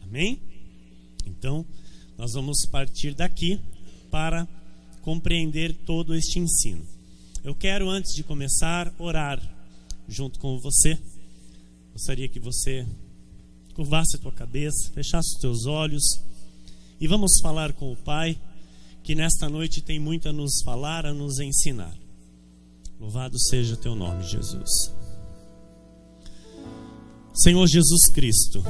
Amém? Então, nós vamos partir daqui para compreender todo este ensino. Eu quero, antes de começar, orar junto com você. Gostaria que você curvasse a tua cabeça, fechasse os teus olhos e vamos falar com o Pai, que nesta noite tem muito a nos falar, a nos ensinar. Louvado seja o teu nome, Jesus. Senhor Jesus Cristo,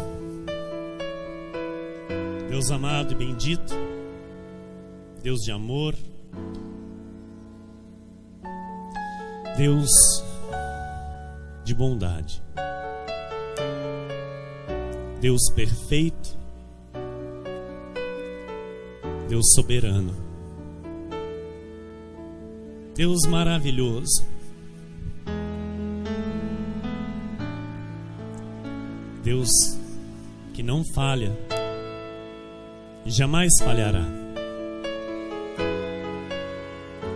Deus amado e bendito, Deus de amor, Deus de bondade, Deus perfeito, Deus soberano, Deus maravilhoso, Deus que não falha e jamais falhará,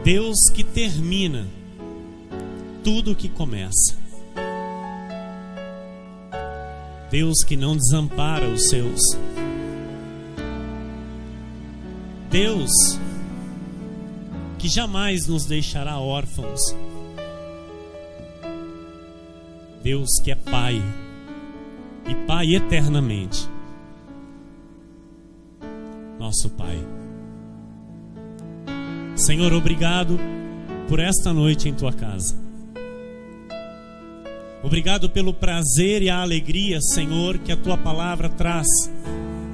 Deus que termina tudo o que começa, Deus que não desampara os seus, Deus que jamais nos deixará órfãos, Deus que é Pai e Pai eternamente, nosso Pai. Senhor, obrigado por esta noite em tua casa. Obrigado pelo prazer e a alegria, Senhor, que a tua palavra traz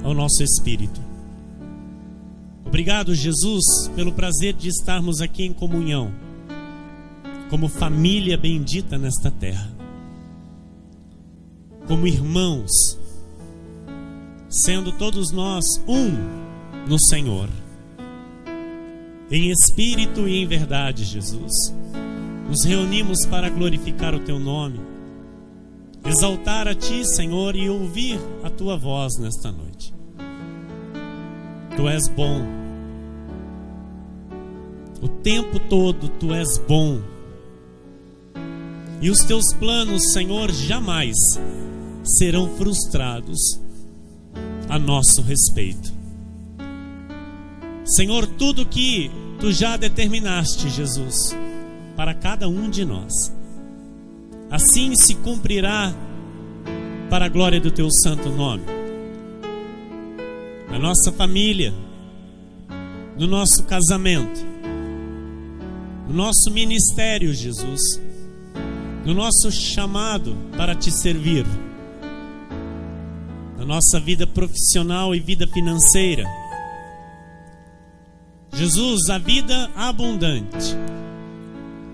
ao nosso espírito. Obrigado, Jesus, pelo prazer de estarmos aqui em comunhão, como família bendita nesta terra, como irmãos, sendo todos nós um no Senhor, em espírito e em verdade, Jesus. Nos reunimos para glorificar o teu nome, exaltar a ti, Senhor, e ouvir a tua voz nesta noite. Tu és bom, o tempo todo tu és bom, e os teus planos, Senhor, jamais serão frustrados a nosso respeito. Senhor, tudo que tu já determinaste, Jesus, para cada um de nós, assim se cumprirá para a glória do teu santo nome. Na nossa família, no nosso casamento, no nosso ministério, Jesus, no nosso chamado para te servir, na nossa vida profissional e vida financeira. Jesus, a vida abundante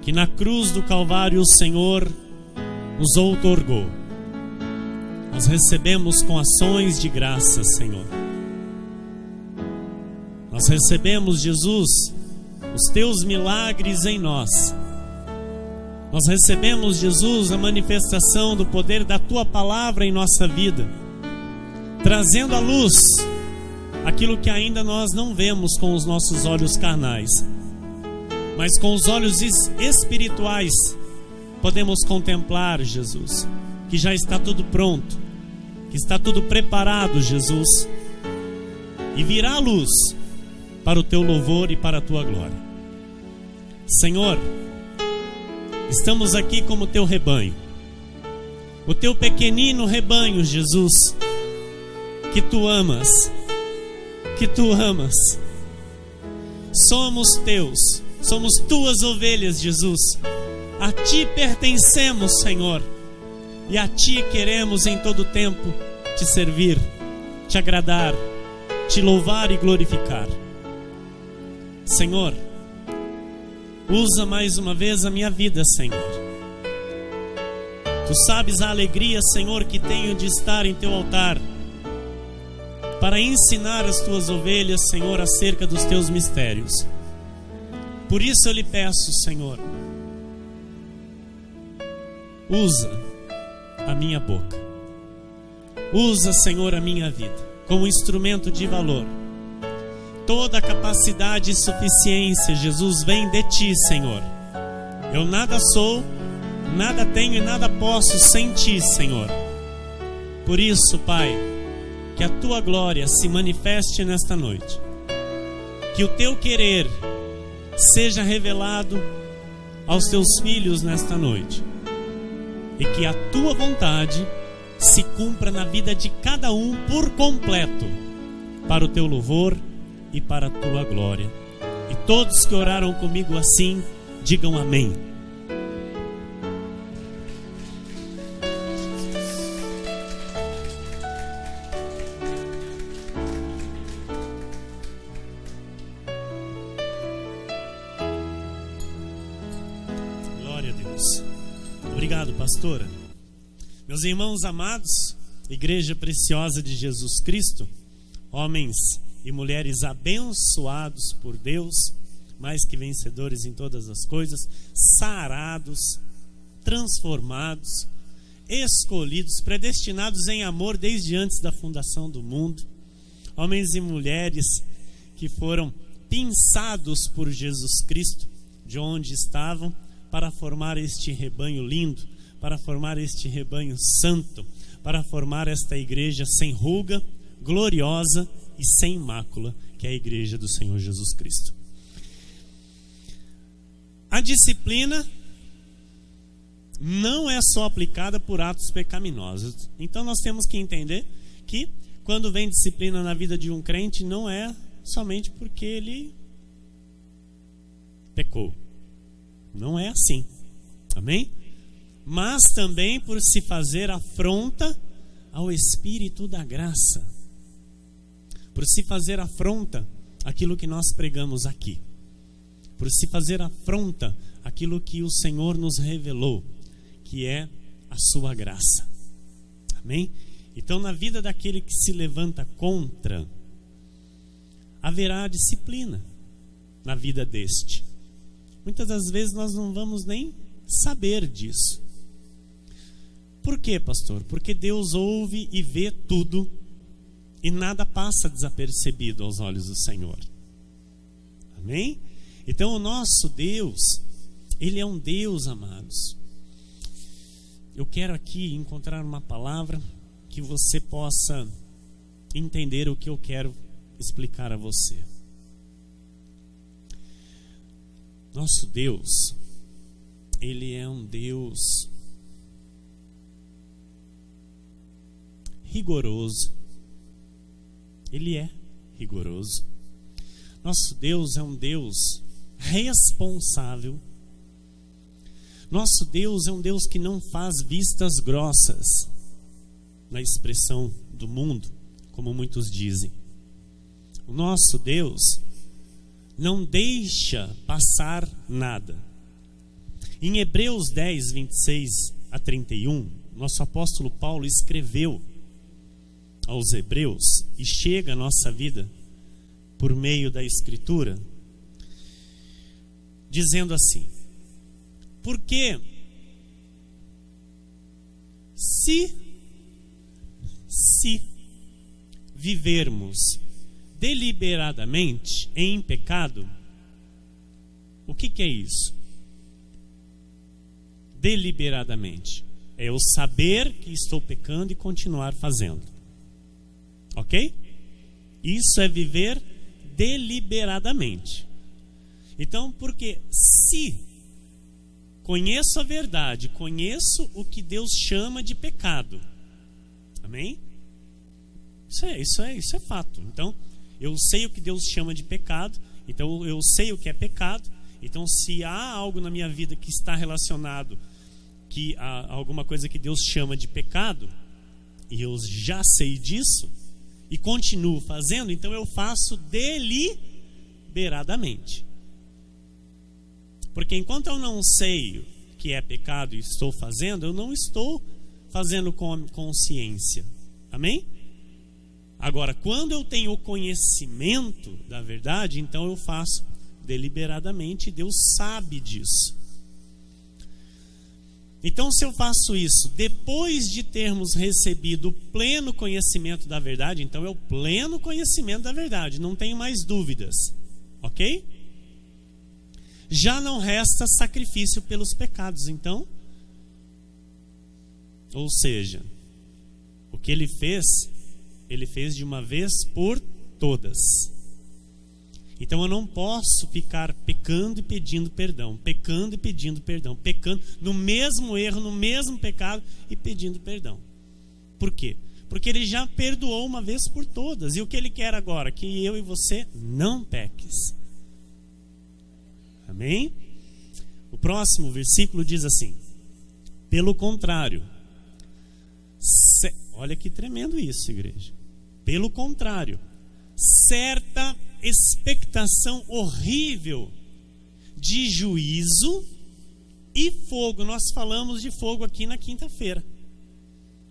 que na cruz do Calvário o Senhor nos outorgou, nós recebemos com ações de graça, Senhor. Nós recebemos, Jesus, os teus milagres em nós. Nós recebemos, Jesus, a manifestação do poder da tua palavra em nossa vida, trazendo à luz aquilo que ainda nós não vemos com os nossos olhos carnais, mas com os olhos espirituais podemos contemplar, Jesus, que já está tudo pronto, que está tudo preparado, Jesus, e virá a luz para o teu louvor e para a tua glória. Senhor, estamos aqui como teu rebanho, o teu pequenino rebanho, Jesus, que tu amas, somos teus, somos tuas ovelhas, Jesus. A ti pertencemos, Senhor, e a ti queremos em todo tempo te servir, te agradar, te louvar e glorificar. Senhor, usa mais uma vez a minha vida, Senhor. Tu sabes a alegria, Senhor, que tenho de estar em teu altar, para ensinar as tuas ovelhas, Senhor, acerca dos teus mistérios. Por isso eu lhe peço, Senhor, usa a minha boca, usa, Senhor, a minha vida como instrumento de valor. Toda a capacidade e suficiência, Jesus, vem de ti, Senhor. Eu nada sou, nada tenho e nada posso sem ti, Senhor. Por isso, Pai, que a tua glória se manifeste nesta noite, que o teu querer seja revelado aos teus filhos nesta noite, e que a tua vontade se cumpra na vida de cada um por completo, para o teu louvor e para a tua glória. E todos que oraram comigo assim, digam amém. Glória a Deus. Obrigado, pastora. Meus irmãos amados, igreja preciosa de Jesus Cristo, homens e mulheres abençoados por Deus, mais que vencedores em todas as coisas, sarados, transformados, escolhidos, predestinados em amor desde antes da fundação do mundo, homens e mulheres que foram pinçados por Jesus Cristo de onde estavam para formar este rebanho lindo, para formar este rebanho santo, para formar esta igreja sem ruga, gloriosa e sem mácula, que é a igreja do Senhor Jesus Cristo. A disciplina não é só aplicada por atos pecaminosos. Então nós temos que entender que quando vem disciplina na vida de um crente, não é somente porque ele pecou. Não é assim. Amém? Mas também por se fazer afronta ao Espírito da graça, por se fazer afronta àquilo que nós pregamos aqui, por se fazer afronta àquilo que o Senhor nos revelou, que é a sua graça. Amém? Então, na vida daquele que se levanta contra, haverá disciplina na vida deste. Muitas das vezes nós não vamos nem saber disso. Por quê, pastor? Porque Deus ouve e vê tudo e nada passa desapercebido aos olhos do Senhor. Amém? Então o nosso Deus, Ele é um Deus, amados. Eu quero aqui encontrar uma palavra que você possa entender o que eu quero explicar a você. Nosso Deus, Ele é um Deus rigoroso. Ele é rigoroso. Nosso Deus é um Deus responsável. Nosso Deus é um Deus que não faz vistas grossas, na expressão do mundo, como muitos dizem. O nosso Deus não deixa passar nada. Em Hebreus 10, 26 a 31, nosso apóstolo Paulo escreveu aos Hebreus, e chega à nossa vida por meio da Escritura, dizendo assim: porque se vivermos deliberadamente em pecado, o que é isso? Deliberadamente é eu saber que estou pecando e continuar fazendo. Ok? Isso é viver deliberadamente. Então, porque se conheço a verdade, conheço o que Deus chama de pecado, amém? Isso é fato. Então, eu sei o que Deus chama de pecado, então eu sei o que é pecado. Então, se há algo na minha vida que está relacionado a alguma coisa que Deus chama de pecado, e eu já sei disso, e continuo fazendo, então eu faço deliberadamente. Porque enquanto eu não sei o que é pecado e estou fazendo, eu não estou fazendo com consciência. Amém? Agora, quando eu tenho o conhecimento da verdade, então eu faço deliberadamente, e Deus sabe disso. Então, se eu faço isso depois de termos recebido o pleno conhecimento da verdade, então é o pleno conhecimento da verdade, não tenho mais dúvidas, ok? Já não resta sacrifício pelos pecados, então, ou seja, o que ele fez Ele fez de uma vez por todas. Então eu não posso ficar pecando e pedindo perdão, pecando e pedindo perdão, pecando no mesmo erro, no mesmo pecado e pedindo perdão. Por quê? Porque Ele já perdoou uma vez por todas. E o que Ele quer agora? Que eu e você não peques. Amém? O próximo versículo diz assim: pelo contrário, olha que tremendo isso, igreja. Pelo contrário, certa expectação horrível de juízo e fogo. Nós falamos de fogo aqui na quinta-feira,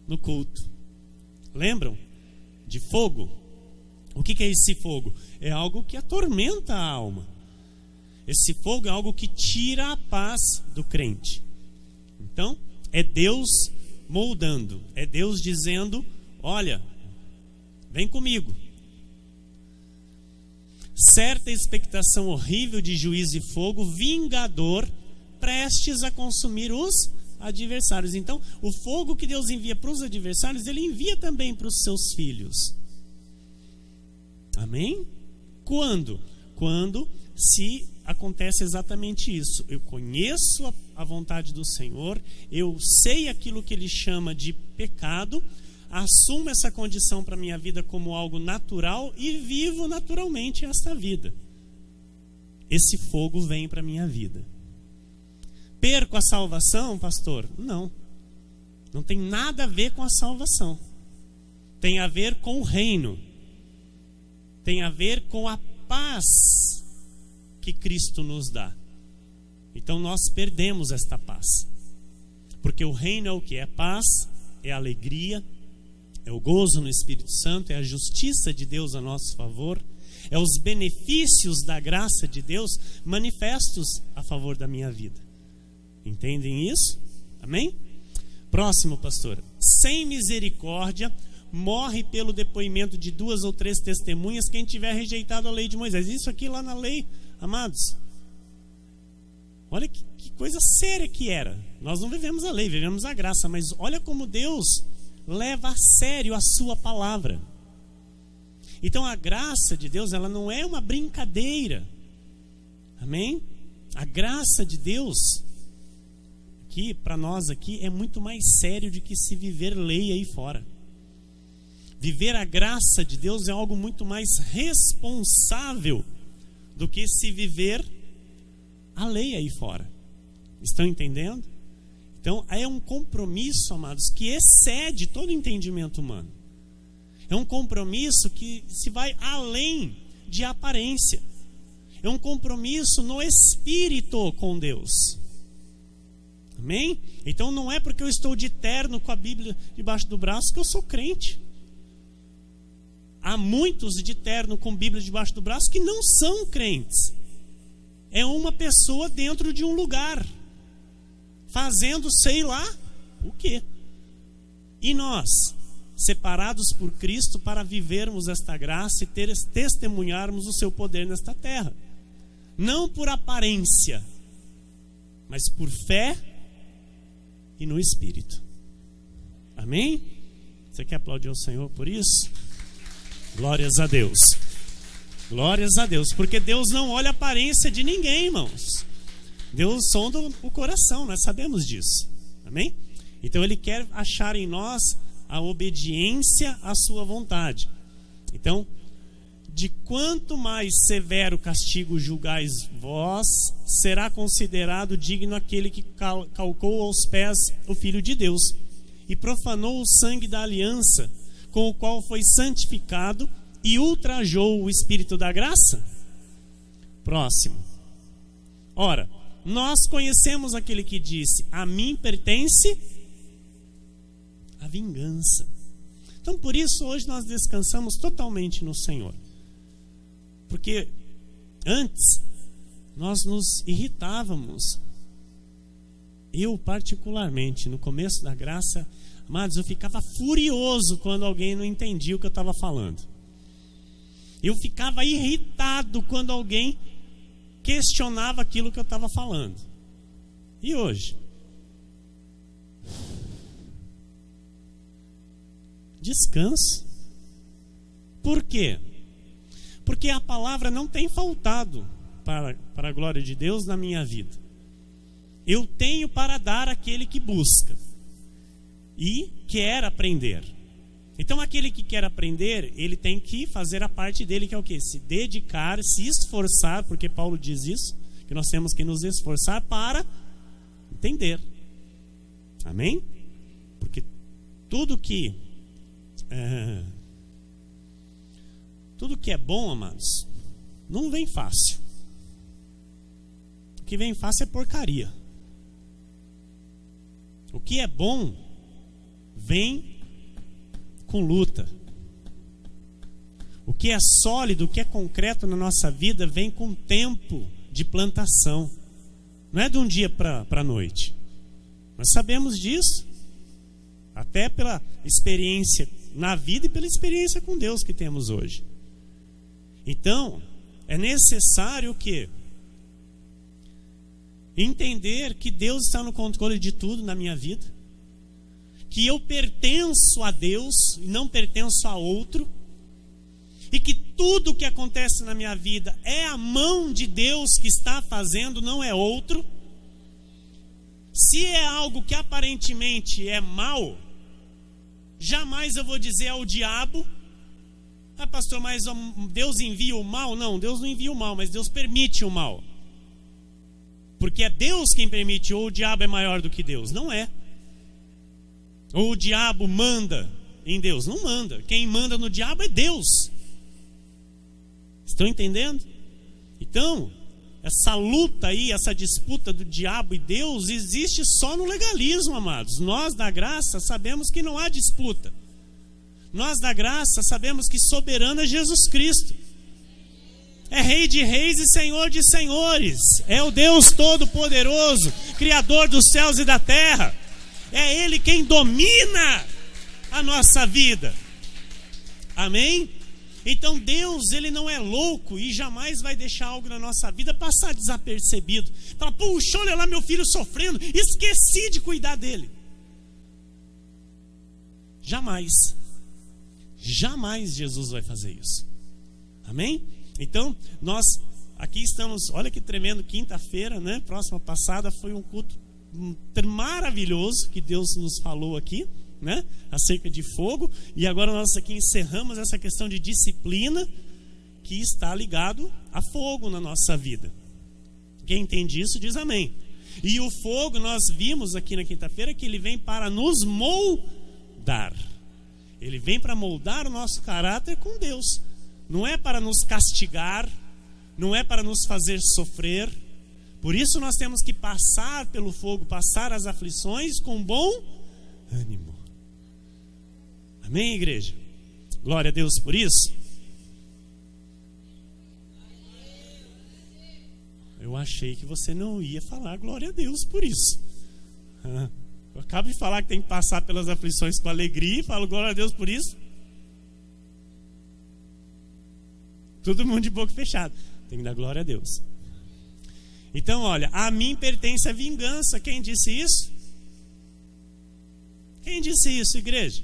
no culto. Lembram? De fogo. O que é esse fogo? É algo que atormenta a alma. Esse fogo é algo que tira a paz do crente. Então, é Deus moldando. É Deus dizendo: olha, vem comigo. Certa expectação horrível de juízo e fogo, vingador, prestes a consumir os adversários. Então, o fogo que Deus envia para os adversários, Ele envia também para os seus filhos. Amém? Quando? Quando se acontece exatamente isso. Eu conheço a vontade do Senhor, eu sei aquilo que Ele chama de pecado, assumo essa condição para a minha vida como algo natural e vivo naturalmente esta vida. Esse fogo vem para a minha vida. Perco a salvação, pastor? Não. Não tem nada a ver com a salvação. Tem a ver com o reino. Tem a ver com a paz que Cristo nos dá. Então nós perdemos esta paz. Porque o reino é o que? É paz, é alegria, é o gozo no Espírito Santo, é a justiça de Deus a nosso favor, é os benefícios da graça de Deus manifestos a favor da minha vida. Entendem isso? Amém? Próximo, pastor. Sem misericórdia, morre pelo depoimento de 2 ou 3 testemunhas quem tiver rejeitado a lei de Moisés. Isso aqui lá na lei, amados. Olha que coisa séria que era. Nós não vivemos a lei, vivemos a graça. Mas olha como Deus leva a sério a sua palavra. Então a graça de Deus, ela não é uma brincadeira. Amém? A graça de Deus aqui, para nós aqui, é muito mais sério do que se viver lei aí fora. Viver a graça de Deus é algo muito mais responsável do que se viver a lei aí fora. Estão entendendo? Então é um compromisso, amados, que excede todo entendimento humano. É um compromisso que se vai além de aparência. É um compromisso no espírito com Deus. Amém? Então não é porque eu estou de terno com a Bíblia debaixo do braço que eu sou crente. Há muitos de terno com Bíblia debaixo do braço que não são crentes. É uma pessoa dentro de um lugar, fazendo sei lá o quê. E nós, separados por Cristo para vivermos esta graça e testemunharmos o seu poder nesta terra. Não por aparência, mas por fé e no Espírito. Amém? Você quer aplaudir ao Senhor por isso? Glórias a Deus. Glórias a Deus. Porque Deus não olha a aparência de ninguém, irmãos. Deus sonda o coração, nós sabemos disso. Amém? Então Ele quer achar em nós a obediência à sua vontade. Então, de quanto mais severo castigo julgais vós, será considerado digno aquele que calcou aos pés o Filho de Deus e profanou o sangue da aliança, com o qual foi santificado e ultrajou o Espírito da graça? Próximo. Ora, nós conhecemos aquele que disse: a mim pertence a vingança. Então por isso hoje nós descansamos totalmente no Senhor. Porque antes nós nos irritávamos. Eu particularmente, no começo da graça, amados, eu ficava furioso quando alguém não entendia o que eu estava falando. Eu ficava irritado quando alguém questionava aquilo que eu estava falando. E hoje? Descanso. Por quê? Porque a palavra não tem faltado para a glória de Deus na minha vida. Eu tenho para dar àquele que busca e quer aprender. Então aquele que quer aprender, ele tem que fazer a parte dele, que é o quê? Se dedicar, se esforçar, porque Paulo diz isso, que nós temos que nos esforçar para entender. Amém? Porque tudo que é bom, amados, não vem fácil. O que vem fácil é porcaria. O que é bom vem com luta. O que é sólido, o que é concreto na nossa vida vem com tempo de plantação. Não é de um dia para a noite. Nós sabemos disso, até pela experiência na vida e pela experiência com Deus que temos hoje. Então, é necessário o quê? Entender que Deus está no controle de tudo na minha vida, que eu pertenço a Deus e não pertenço a outro, e que tudo que acontece na minha vida é a mão de Deus que está fazendo, não é outro. Se é algo que aparentemente é mal, jamais eu vou dizer é o diabo. Ah, pastor, mas Deus envia o mal? Não, Deus não envia o mal, mas Deus permite o mal. Porque é Deus quem permite, ou o diabo é maior do que Deus? Não é. Ou o diabo manda em Deus? Não manda. Quem manda no diabo é Deus. Estão entendendo? Então, essa luta aí, essa disputa do diabo e Deus existe só no legalismo, amados. Nós da graça sabemos que não há disputa. Nós da graça sabemos que soberano é Jesus Cristo. É Rei de reis e Senhor de senhores. É o Deus Todo-Poderoso, Criador dos céus e da terra. É Ele quem domina a nossa vida. Amém? Então Deus, Ele não é louco e jamais vai deixar algo na nossa vida passar desapercebido. Fala, puxa, olha lá meu filho sofrendo, esqueci de cuidar dele. Jamais. Jamais Jesus vai fazer isso. Amém? Então, nós aqui estamos, olha que tremendo, quinta-feira, né? Próxima passada foi um culto maravilhoso que Deus nos falou aqui, né? Acerca de fogo. E agora nós aqui encerramos essa questão de disciplina que está ligado a fogo na nossa vida. Quem entende isso diz amém. E o fogo, nós vimos aqui na quinta-feira que ele vem para nos moldar. Ele vem para moldar o nosso caráter com Deus. Não é para nos castigar, não é para nos fazer sofrer. Por isso nós temos que passar pelo fogo, passar as aflições com bom ânimo. Amém, igreja? Glória a Deus por isso. Eu achei que você não ia falar glória a Deus por isso. Eu acabo de falar que tem que passar pelas aflições com alegria e falo glória a Deus por isso. Todo mundo de boca fechada. Tem que dar glória a Deus. Então, olha, a mim pertence a vingança. Quem disse isso? Quem disse isso, igreja?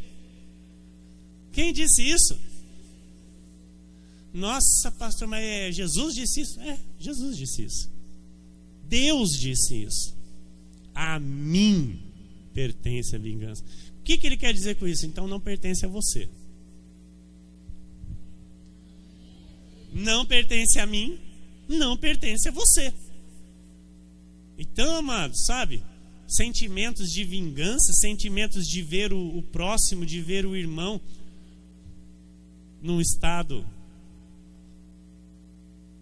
Quem disse isso? Nossa, pastor, mas Jesus disse isso? É, Jesus disse isso. Deus disse isso. A mim pertence a vingança. O que ele quer dizer com isso? Então não pertence a você. Não pertence a mim, não pertence a você. Então, amados, sabe? Sentimentos de vingança, sentimentos de ver o próximo, de ver o irmão num estado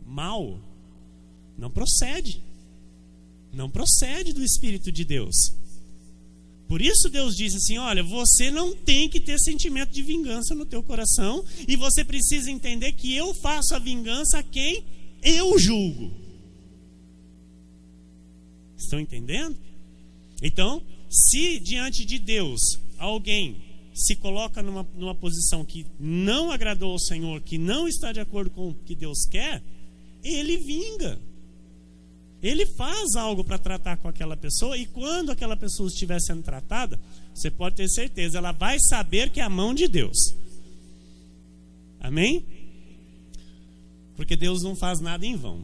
mal, não procede. Não procede do Espírito de Deus. Por isso Deus disse assim, olha, você não tem que ter sentimento de vingança no teu coração, e você precisa entender que eu faço a vingança a quem eu julgo. Estão entendendo? Então, se diante de Deus alguém se coloca numa posição que não agradou ao Senhor, que não está de acordo com o que Deus quer, ele vinga. Ele faz algo para tratar com aquela pessoa, e quando aquela pessoa estiver sendo tratada, você pode ter certeza, ela vai saber que é a mão de Deus. Amém? Porque Deus não faz nada em vão.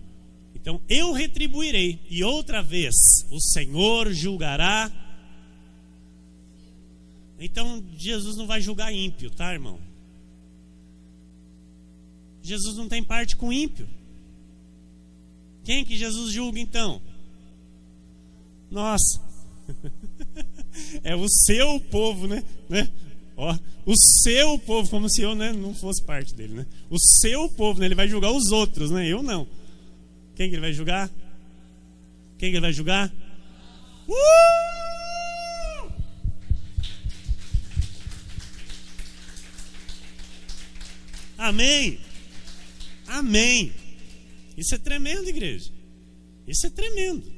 Então eu retribuirei, e outra vez o Senhor julgará. Então Jesus não vai julgar ímpio, tá, irmão? Jesus não tem parte com ímpio. Quem que Jesus julga então? Nossa. É o seu povo, né? Ó, o seu povo, como se eu, né, não fosse parte dele, né? O seu povo, né? Ele vai julgar os outros, né? Eu não. Quem que ele vai julgar? Quem que ele vai julgar? Amém. Amém. Isso é tremendo, igreja. Isso é tremendo.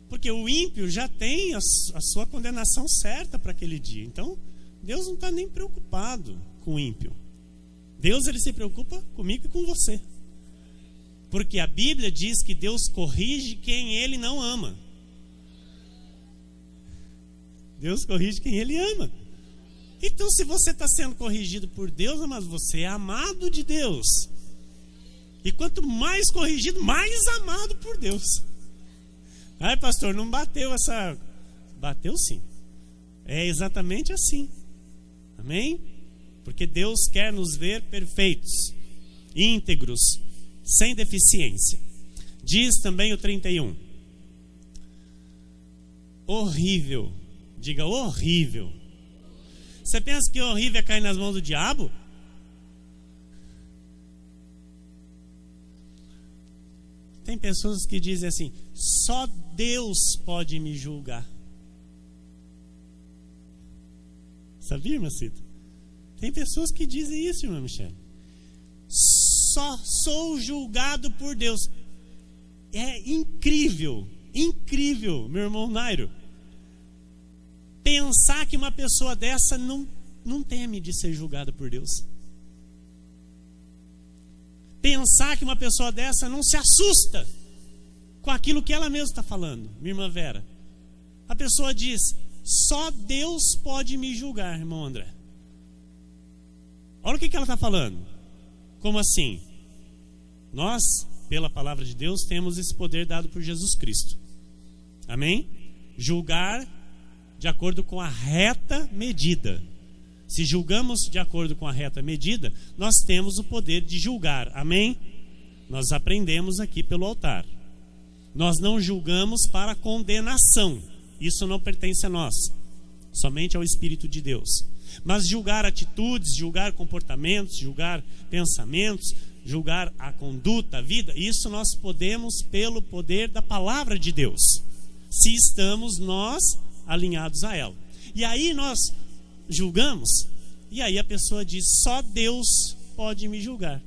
Porque o ímpio já tem a sua condenação certa para aquele dia. Então, Deus não está nem preocupado com o ímpio. Deus, ele se preocupa comigo e com você. Porque a Bíblia diz que Deus corrige quem ele não ama. Deus corrige quem ele ama. Então, se você está sendo corrigido por Deus, mas você é amado de Deus. E quanto mais corrigido, mais amado por Deus. Ai, pastor, não bateu essa... Bateu sim. É exatamente assim. Amém? Porque Deus quer nos ver perfeitos, íntegros, sem deficiência. Diz também o 31. Horrível. Diga horrível. Você pensa que horrível é cair nas mãos do diabo? Tem pessoas que dizem assim: só Deus pode me julgar. Sabia, irmã Cita? Tem pessoas que dizem isso, irmã Michele. Só sou julgado por Deus. É incrível, incrível, meu irmão Nairo. Pensar que uma pessoa dessa não teme de ser julgada por Deus. Pensar que uma pessoa dessa não se assusta com aquilo que ela mesma está falando. Minha irmã Vera, a pessoa diz: só Deus pode me julgar, irmão André. Olha o que ela está falando. Como assim? Nós, pela palavra de Deus, temos esse poder dado por Jesus Cristo. Amém? Julgar de acordo com a reta medida. Se julgamos de acordo com a reta medida, nós temos o poder de julgar. Amém? Nós aprendemos aqui pelo altar. Nós não julgamos para condenação. Isso não pertence a nós, somente ao Espírito de Deus. Mas julgar atitudes, julgar comportamentos, julgar pensamentos, julgar a conduta, a vida, isso nós podemos pelo poder da palavra de Deus, se estamos nós alinhados a ela. E aí nós julgamos, e aí a pessoa diz: só Deus pode me julgar.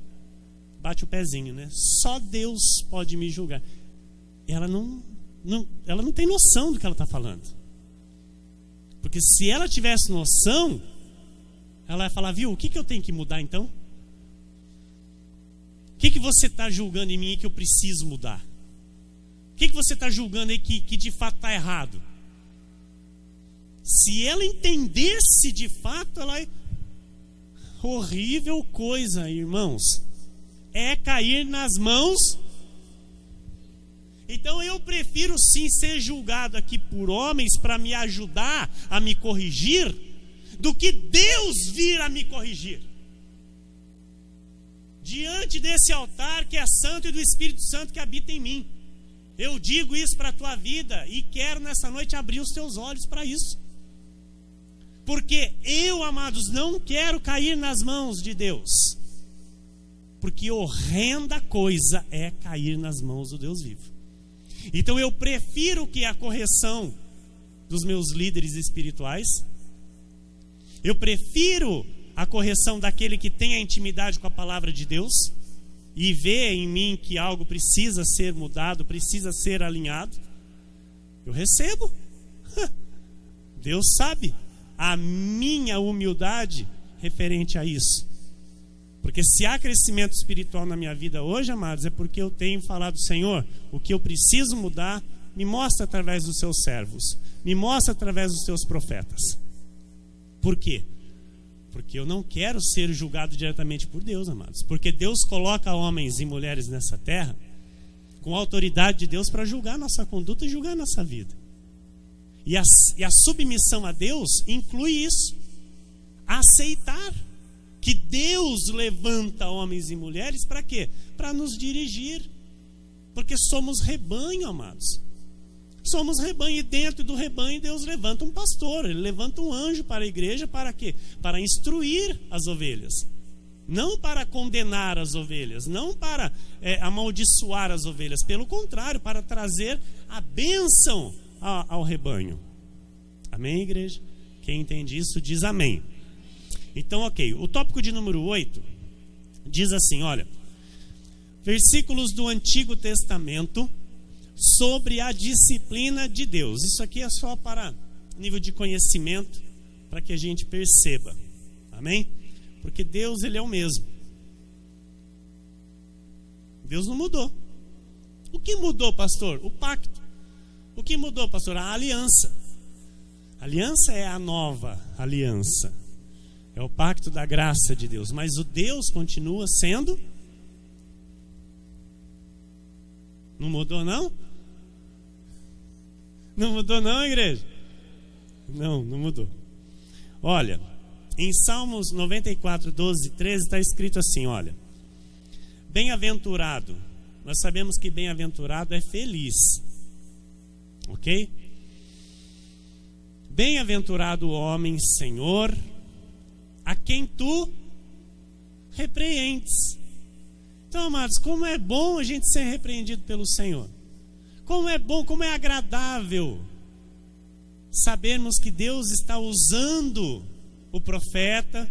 Bate o pezinho, né? Só Deus pode me julgar. Ela não tem noção do que ela está falando. Porque se ela tivesse noção, ela vai falar: viu, o que eu tenho que mudar então? O que você está julgando em mim que eu preciso mudar? O que você está julgando aí que de fato está errado? Se ela entendesse de fato, ela é... Horrível coisa, irmãos, é cair nas mãos. Então eu prefiro sim ser julgado aqui por homens para me ajudar a me corrigir, do que Deus vir a me corrigir. Diante desse altar que é santo e do Espírito Santo que habita em mim, eu digo isso para a tua vida e quero nessa noite abrir os teus olhos para isso. Porque eu, amados, não quero cair nas mãos de Deus. Porque horrenda coisa é cair nas mãos do Deus vivo. Então eu prefiro que a correção dos meus líderes espirituais, eu prefiro a correção daquele que tem a intimidade com a palavra de Deus e vê em mim que algo precisa ser mudado, precisa ser alinhado. Eu recebo. Deus sabe a minha humildade referente a isso. Porque se há crescimento espiritual na minha vida hoje, amados, é porque eu tenho falado: Senhor, o que eu preciso mudar, me mostra através dos seus servos, me mostra através dos teus profetas. Por quê? Porque eu não quero ser julgado diretamente por Deus, amados. Porque Deus coloca homens e mulheres nessa terra com a autoridade de Deus para julgar nossa conduta e julgar nossa vida. E a submissão a Deus inclui isso. Aceitar que Deus levanta homens e mulheres para quê? Para nos dirigir. Porque somos rebanho, amados. Somos rebanho, e dentro do rebanho Deus levanta um pastor, Ele levanta um anjo para a igreja, para quê? Para instruir as ovelhas, não para condenar as ovelhas, não para amaldiçoar as ovelhas, pelo contrário, para trazer a bênção ao rebanho. Amém, igreja? Quem entende isso diz amém. Então, ok, o tópico de número 8 diz assim, olha, versículos do Antigo Testamento sobre a disciplina de Deus. Isso aqui é só para nível de conhecimento, para que a gente perceba. Amém? Porque Deus, Ele é o mesmo. Deus não mudou. O que mudou, pastor? O pacto. O que mudou, pastor? A aliança. A aliança é a nova aliança. É o pacto da graça de Deus. Mas o Deus continua sendo... Não mudou, não? Não mudou, não, igreja? Não mudou. Olha, em Salmos 94, 12, 13 está escrito assim, olha. Bem-aventurado. Nós sabemos que bem-aventurado é feliz. Ok? Bem-aventurado o homem, Senhor, a quem tu repreendes. Então, amados, como é bom a gente ser repreendido pelo Senhor. Como é bom, como é agradável sabermos que Deus está usando o profeta,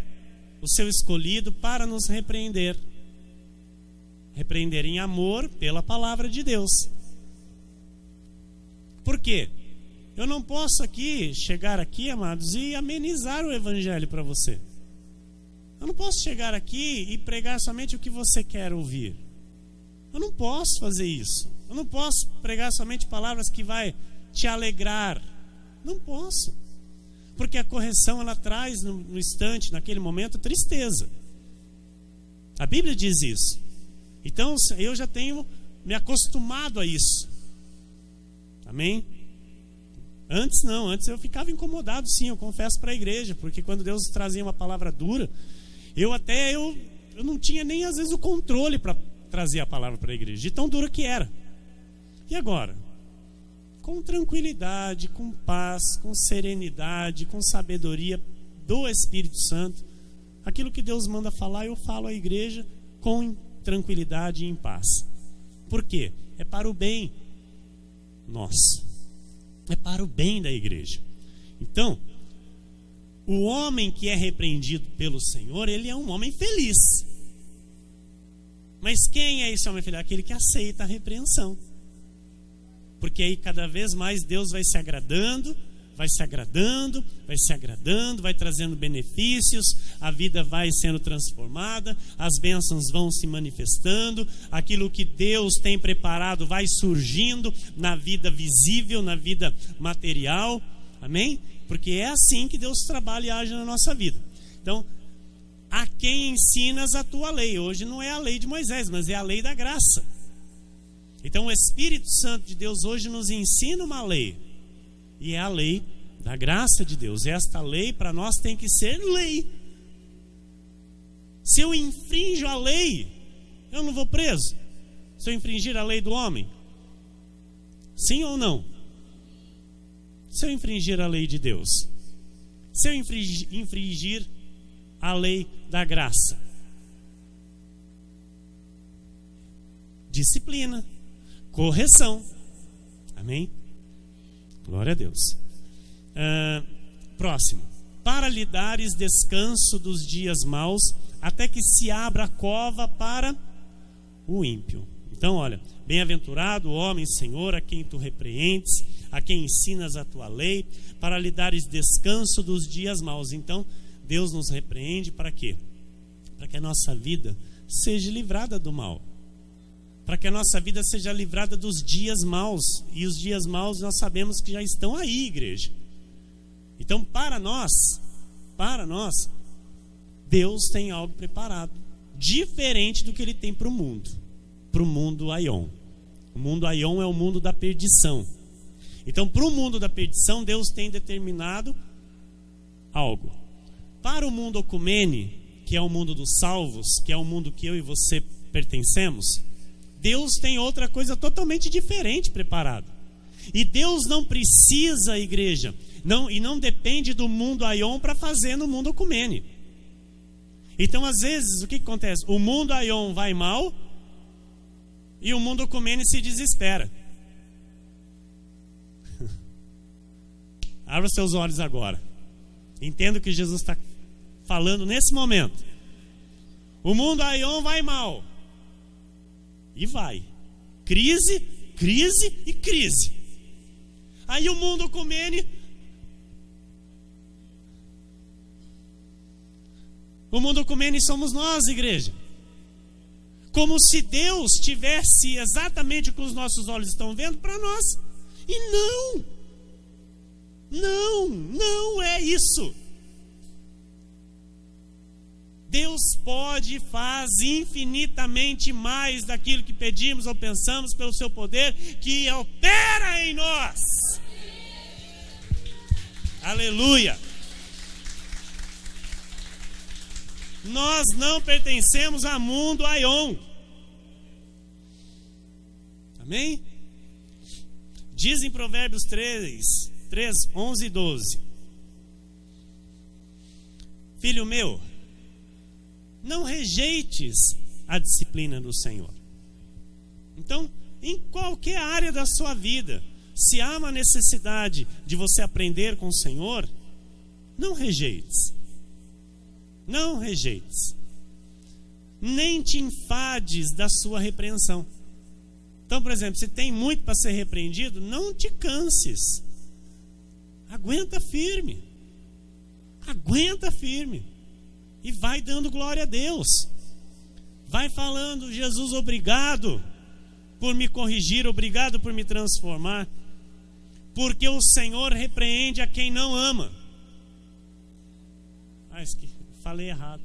o seu escolhido, para nos repreender. Repreender em amor pela palavra de Deus. Por quê? Eu não posso chegar aqui, amados, e amenizar o evangelho para você. Eu não posso chegar aqui e pregar somente o que você quer ouvir. Eu não posso fazer isso. Eu não posso pregar somente palavras que vai te alegrar. Não posso. Porque a correção, ela traz no instante, naquele momento, tristeza. A Bíblia diz isso. Então, eu já tenho me acostumado a isso. Amém? Antes não, antes eu ficava incomodado, sim, eu confesso para a igreja. Porque quando Deus trazia uma palavra dura, eu não tinha nem às vezes o controle para trazer a palavra para a igreja, de tão dura que era. E agora? Com tranquilidade, com paz, com serenidade, com sabedoria do Espírito Santo, aquilo que Deus manda falar, eu falo à igreja com tranquilidade e em paz. Por quê? É para o bem nosso. É para o bem da igreja. Então, o homem que é repreendido pelo Senhor, ele é um homem feliz. Mas quem é esse homem feliz? Aquele que aceita a repreensão. Porque aí cada vez mais Deus vai se agradando, vai se agradando, vai se agradando, vai trazendo benefícios, a vida vai sendo transformada, as bênçãos vão se manifestando, aquilo que Deus tem preparado vai surgindo na vida visível, na vida material. Amém? Porque é assim que Deus trabalha e age na nossa vida. Então, a quem ensinas a tua lei? Hoje não é a lei de Moisés, mas é a lei da graça. Então o Espírito Santo de Deus hoje nos ensina uma lei. E é a lei da graça de Deus. Esta lei para nós tem que ser lei. Se eu infrinjo a lei, eu não vou preso. Se eu infringir a lei do homem, sim ou não? Se eu infringir a lei de Deus, se eu infringir a lei da graça, disciplina, correção. Amém? Glória a Deus. Próximo. Para lhe dares descanso dos dias maus, até que se abra a cova para o ímpio. Então, olha, bem-aventurado o homem, Senhor, a quem tu repreendes, a quem ensinas a tua lei, para lhe dares descanso dos dias maus. Então, Deus nos repreende para quê? Para que a nossa vida seja livrada do mal. Para que a nossa vida seja livrada dos dias maus. E os dias maus nós sabemos que já estão aí, igreja. Então, para nós, Deus tem algo preparado, diferente do que Ele tem para o mundo Aion. O mundo Aion é o mundo da perdição. Então, para o mundo da perdição, Deus tem determinado algo. Para o mundo Ocumene, que é o mundo dos salvos, que é o mundo que eu e você pertencemos, Deus tem outra coisa totalmente diferente preparada. E Deus não precisa, igreja, não depende do mundo Aion para fazer no mundo Ocumene. Então, às vezes, o que acontece? O mundo Aion vai mal e o mundo Ocumene se desespera. Abra seus olhos agora. Entenda o que Jesus está falando nesse momento. O mundo Aion vai mal. E vai. Crise, crise e crise. Aí o mundo Ocumene. O mundo Ocumene somos nós, igreja. Como se Deus tivesse exatamente o que os nossos olhos estão vendo para nós. E não é isso. Deus pode e faz infinitamente mais daquilo que pedimos ou pensamos pelo seu poder que opera em nós. Aleluia. Nós não pertencemos a mundo Aion. Amém? Diz em Provérbios 3, 11 e 12. Filho meu, não rejeites a disciplina do Senhor. Então, em qualquer área da sua vida, se há uma necessidade de você aprender com o Senhor, não rejeites. Não rejeites. Nem te enfades da sua repreensão. Então, por exemplo, se tem muito para ser repreendido, não te canses. Aguenta firme. Aguenta firme. E vai dando glória a Deus. Vai falando, Jesus, obrigado por me corrigir, obrigado por me transformar. Porque o Senhor repreende a quem não ama. Falei errado.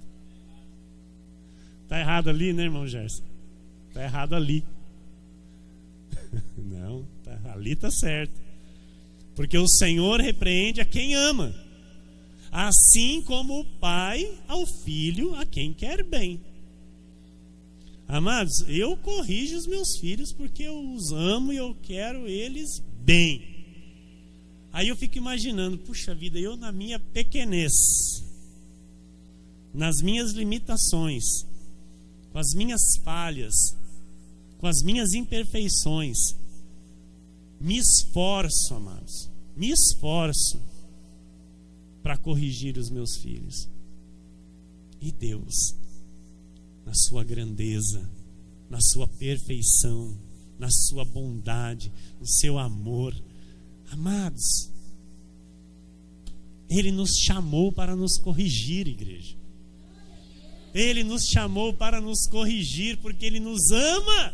Está errado ali, né, irmão Gerson? Está errado ali. Não, ali está certo. Porque o Senhor repreende a quem ama, assim como o pai ao filho a quem quer bem. Amados, eu corrijo os meus filhos porque eu os amo e eu quero eles bem. Aí eu fico imaginando, puxa vida, eu na minha pequenez, nas minhas limitações, com as minhas falhas, com as minhas imperfeições, me esforço, amados, me esforço para corrigir os meus filhos. E Deus, na sua grandeza, na sua perfeição, na sua bondade, no seu amor, amados, Ele nos chamou para nos corrigir, igreja. Ele nos chamou para nos corrigir porque Ele nos ama.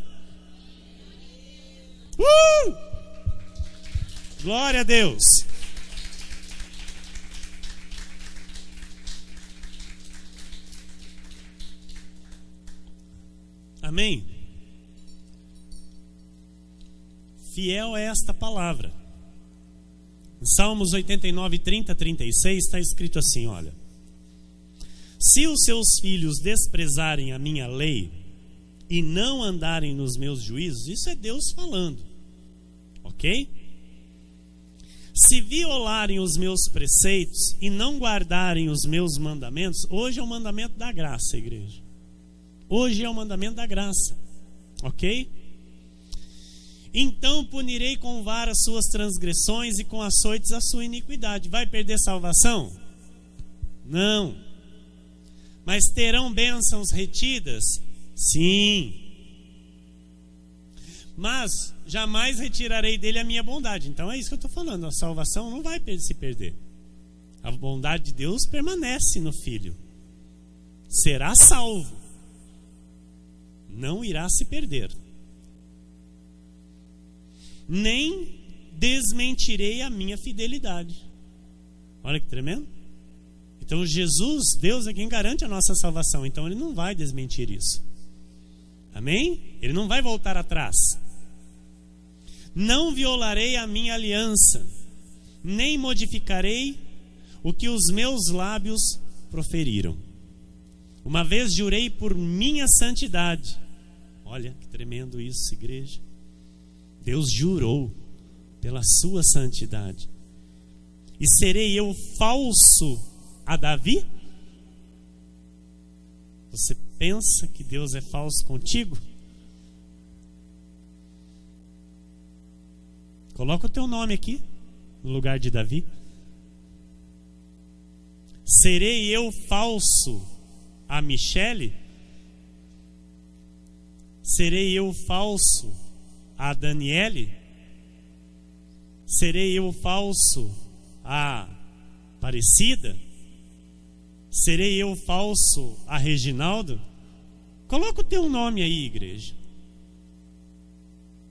Glória a Deus. Amém? Fiel é esta palavra. Em Salmos 89, 30, 36 está escrito assim, olha: se os seus filhos desprezarem a minha lei e não andarem nos meus juízos, isso é Deus falando, ok? Se violarem os meus preceitos e não guardarem os meus mandamentos, hoje é o mandamento da graça, igreja. Hoje é o mandamento da graça, ok? Então punirei com vara as suas transgressões e com açoites a sua iniquidade. Vai perder salvação? Não. Mas terão bênçãos retidas? Sim. Mas jamais retirarei dele a minha bondade. Então é isso que eu estou falando. A salvação não vai se perder. A bondade de Deus permanece no Filho. Será salvo. Não irá se perder. Nem desmentirei a minha fidelidade. Olha que tremendo. Então Jesus, Deus é quem garante a nossa salvação. Então Ele não vai desmentir isso. Amém? Ele não vai voltar atrás. Não violarei a minha aliança, nem modificarei o que os meus lábios proferiram. Uma vez jurei por minha santidade. Olha que tremendo isso, igreja. Deus jurou pela sua santidade. E serei eu falso a Davi? Você pensa que Deus é falso contigo? Coloca o teu nome aqui, no lugar de Davi. Serei eu falso a Michele? Serei eu falso a Daniele? Serei eu falso a Aparecida? Serei eu falso a Reginaldo? Coloca o teu nome aí, igreja.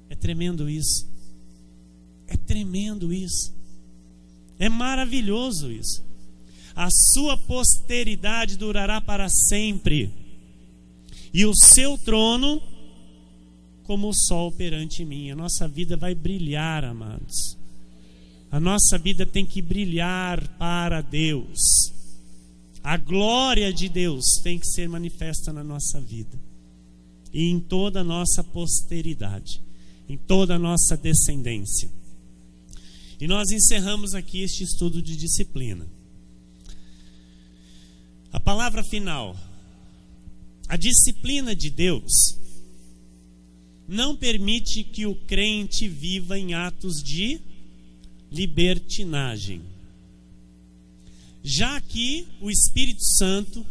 É tremendo isso. É tremendo isso. É maravilhoso isso. A sua posteridade durará para sempre, e o seu trono como o sol perante mim. A nossa vida vai brilhar, amados. A nossa vida tem que brilhar para Deus. A glória de Deus tem que ser manifesta na nossa vida e em toda a nossa posteridade, em toda a nossa descendência. E nós encerramos aqui este estudo de disciplina. A palavra final. A disciplina de Deus não permite que o crente viva em atos de libertinagem, já que o Espírito Santo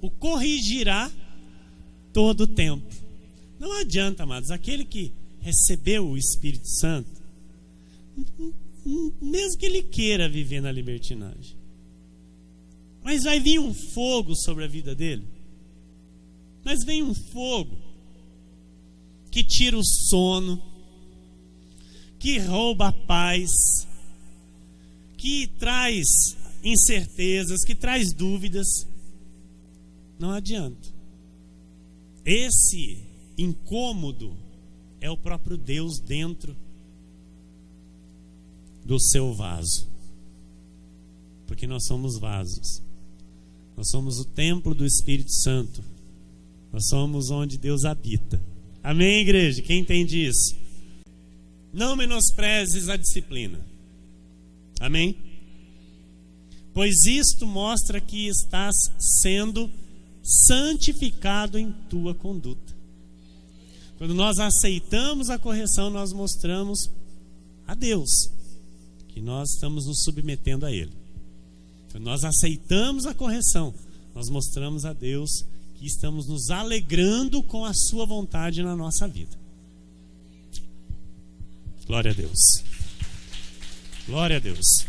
o corrigirá todo o tempo. Não adianta, amados, aquele que recebeu o Espírito Santo, mesmo que ele queira viver na libertinagem, mas vai vir um fogo sobre a vida dele. Mas vem um fogo que tira o sono, que rouba a paz, que traz incertezas, que traz dúvidas. Não adianta. Esse incômodo é o próprio Deus dentro do seu vaso. Porque nós somos vasos. Nós somos o templo do Espírito Santo. Nós somos onde Deus habita. Amém, igreja? Quem entende isso? Não menosprezes a disciplina. Amém? Pois isto mostra que estás sendo santificado em tua conduta. Quando nós aceitamos a correção, nós mostramos a Deus que nós estamos nos submetendo a Ele. Quando nós aceitamos a correção, nós mostramos a Deus que estamos nos alegrando com a sua vontade na nossa vida. Glória a Deus. Glória a Deus.